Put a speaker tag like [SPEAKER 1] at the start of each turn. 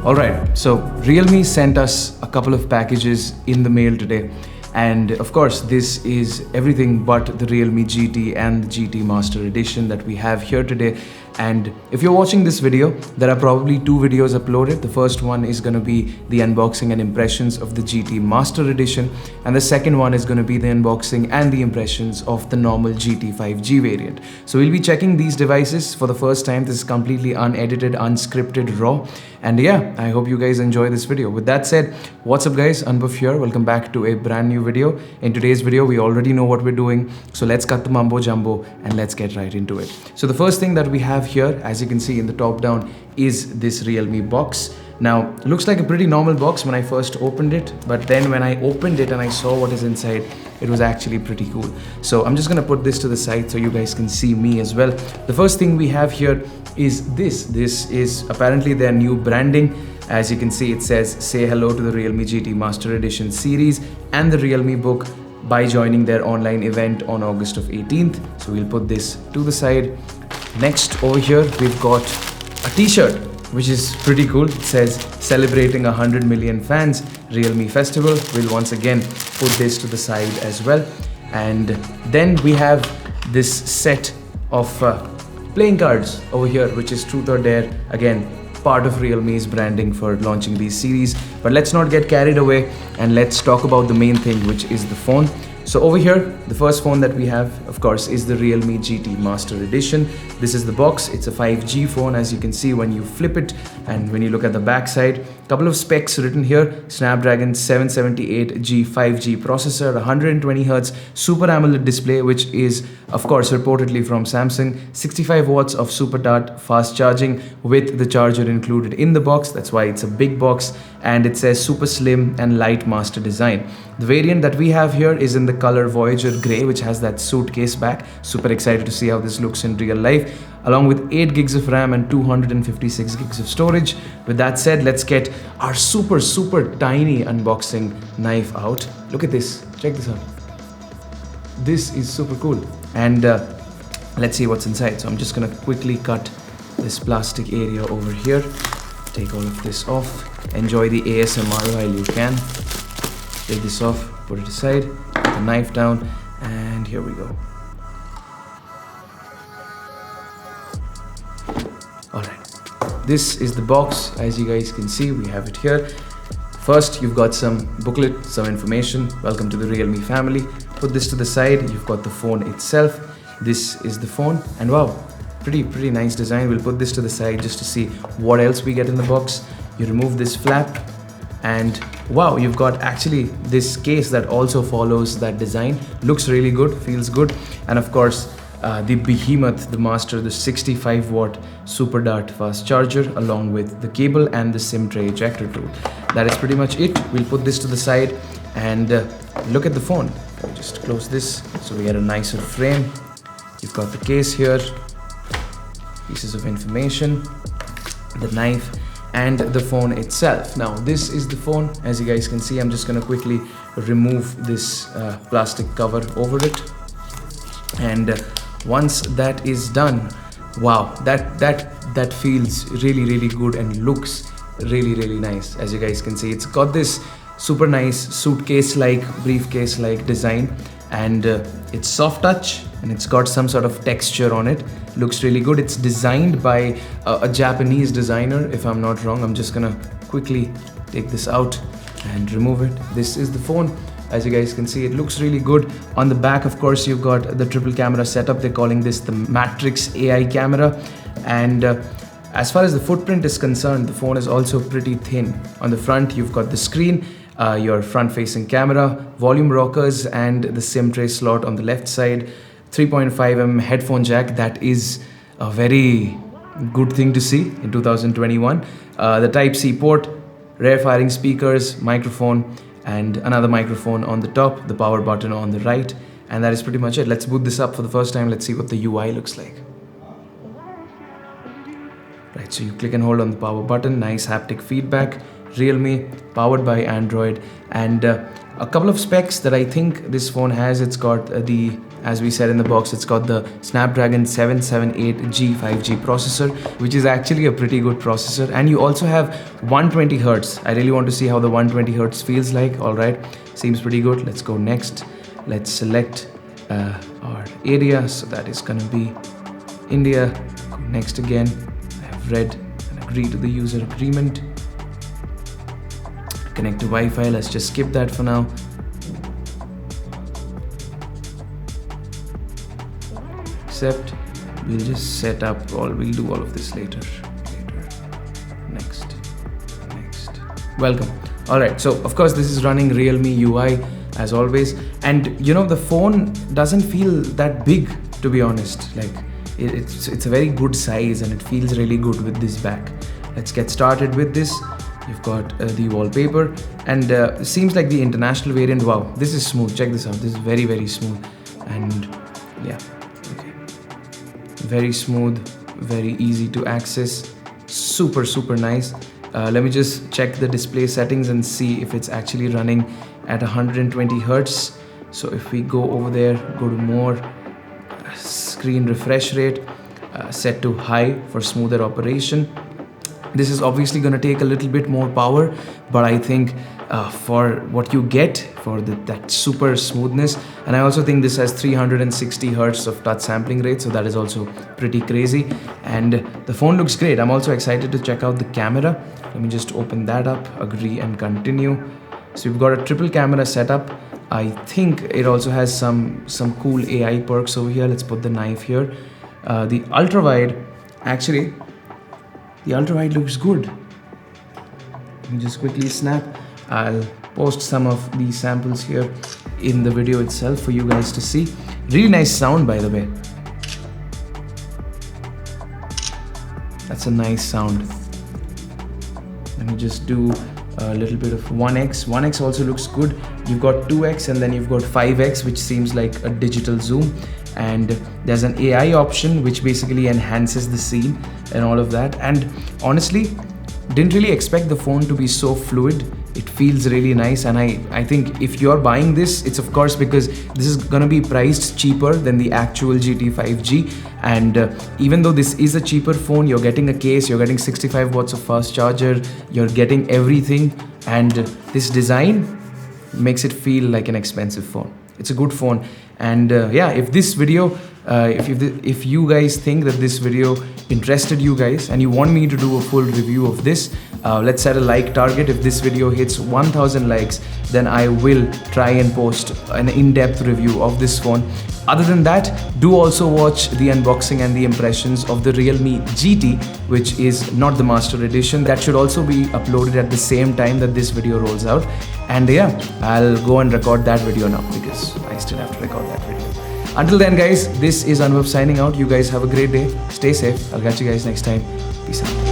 [SPEAKER 1] Alright, so Realme sent us a couple of packages in the mail today. And of course, this is everything but the Realme GT and the GT Master Edition that we have here today. And if you're watching this video, there are probably two videos uploaded. The first one is going to be the unboxing and impressions of the GT Master Edition. And the second one is going to be the unboxing and the impressions of the normal GT 5G variant. So we'll be checking these devices for the first time. This is completely unedited, unscripted, raw. And yeah, I hope you guys enjoy this video. With that said, what's up guys, Anubhav here. Welcome back to a brand new video. In today's video, we already know what we're doing. So let's cut the mumbo jumbo and let's get right into it. So the first thing that we have here, as you can see in the top down, is this Realme box. Now, it looks like a pretty normal box when I first opened it, but then when I opened it and I saw what is inside, it was actually pretty cool. So I'm just gonna put this to the side so you guys can see me as well. The first thing we have here is this. This is apparently their new branding. As you can see, it says, say hello to the Realme GT Master Edition series and the Realme book by joining their online event on August of 18th. So we'll put this to the side. Next over here, we've got a t-shirt, which is pretty cool. It says, celebrating 100 million fans, Realme Festival. We'll once again put this to the side as well. And then we have this set of playing cards over here, which is Truth or Dare. Again, part of Realme's branding for launching these series. But let's not get carried away and let's talk about the main thing, which is the phone. So over here, the first phone that we have, of course, is the Realme GT Master Edition. This is the box. It's a 5G phone, as you can see when you flip it and when you look at the back side. Couple of specs written here: Snapdragon 778G 5G processor, 120Hz Super AMOLED display, which is, of course, reportedly from Samsung. 65 watts of Super Dart fast charging with the charger included in the box. That's why it's a big box. And it says super slim and light master design. The variant that we have here is in the color Voyager Grey, which has that suitcase back. Super excited to see how this looks in real life, along with 8 gigs of RAM and 256 gigs of storage. With that said, let's get our super tiny unboxing knife out. Look at this, check this out. This is super cool. And let's see what's inside. So I'm just gonna quickly cut this plastic area over here. Take all of this off. Enjoy the ASMR while you can. Take this off, put it aside, put the knife down, and here we go. Alright, this is the box. As you guys can see, we have it here. First, you've got some booklet, some information. Welcome to the Realme family. Put this to the side. You've got the phone itself. This is the phone, and wow, pretty nice design. We'll put this to the side just to see what else we get in the box. You remove this flap, and wow, you've got actually this case that also follows that design. Looks really good, feels good. And of course, the behemoth, the master, the 65 watt Super Dart fast charger, along with the cable and the SIM tray ejector tool. That is pretty much it. We'll put this to the side and look at the phone. I'll just close this so we get a nicer frame. You've got the case here, pieces of information, the knife, and the phone itself. Now, this is the phone. As you guys can see, I'm just gonna quickly remove this plastic cover over it. And once that is done, wow, that feels really good and looks really nice. As you guys can see, it's got this super nice suitcase-like, briefcase-like design, and it's soft touch and it's got some sort of texture on it. Looks really good. It's designed by a Japanese designer, if I'm not wrong. I'm just gonna quickly take this out and remove it. This is the phone. As you guys can see, it looks really good. On the back, of course, you've got the triple camera setup. They're calling this the Matrix AI camera. And as far as the footprint is concerned, the phone is also pretty thin. On the front, you've got the screen, your front-facing camera, volume rockers, and the SIM tray slot on the left side. 3.5mm headphone jack. That is a very good thing to see in 2021. The Type-C port, rear firing speakers, microphone, and another microphone on the top, the power button on the right, and that is pretty much it. Let's boot this up for the first time. Let's see what the UI looks like. Right, so you click and hold on the power button. Nice haptic feedback. Realme, powered by Android, and a couple of specs that I think this phone has. It's got the As we said in the box, it's got the Snapdragon 778G 5G processor, which is actually a pretty good processor. And you also have 120 Hz. I really want to see how the 120 Hz feels like. All right, seems pretty good. Let's go next. Let's select our area. So that is gonna be India. Go next again. I have read and agree to the user agreement. Connect to Wi-Fi. Let's just skip that for now. Accept. We'll just set up, or we'll do all of this later. Next. Welcome. All right, so of course this is running Realme UI as always, and you know, the phone doesn't feel that big, to be honest. Like it's a very good size and it feels really good with this back. Let's get started with this. You've got the wallpaper, and seems like the international variant. Wow, this is smooth. Check this out. This is very, very smooth, and yeah. Very smooth, very easy to access, super nice. Let me just check the display settings and see if it's actually running at 120 Hz. So if we go over there, go to more, screen refresh rate, set to high for smoother operation. This is obviously going to take a little bit more power, but I think for what you get for that super smoothness, and I also think this has 360 Hz of touch sampling rate, so that is also pretty crazy. And the phone looks great. I'm also excited to check out the camera. Let me just open that up, agree and continue. So we've got a triple camera setup. I think it also has some cool AI perks over here. Let's put the knife here. The ultra wide, actually, the ultra wide looks good. Let me just quickly snap. I'll post some of these samples here in the video itself for you guys to see. Really nice sound, by the way. That's a nice sound. Let me just do a little bit of 1x. 1x also looks good. You've got 2x and then you've got 5x, which seems like a digital zoom. And there's an AI option which basically enhances the scene and all of that. And honestly, didn't really expect the phone to be so fluid. It feels really nice, and I think if you're buying this, it's of course because this is gonna be priced cheaper than the actual GT 5G. And even though this is a cheaper phone, you're getting a case, you're getting 65 watts of fast charger, you're getting everything, and this design makes it feel like an expensive phone. It's a good phone. And yeah, if this video, if you guys think that this video interested you guys and you want me to do a full review of this, let's set a like target. If this video hits 1000 likes, then I will try and post an in-depth review of this phone. Other than that, do also watch the unboxing and the impressions of the Realme GT, which is not the Master Edition. That should also be uploaded at the same time that this video rolls out. And yeah, I'll go and record that video now because I still have to record that video. Until then guys, this is Anubhav signing out. You guys have a great day. Stay safe. I'll catch you guys next time. Peace out.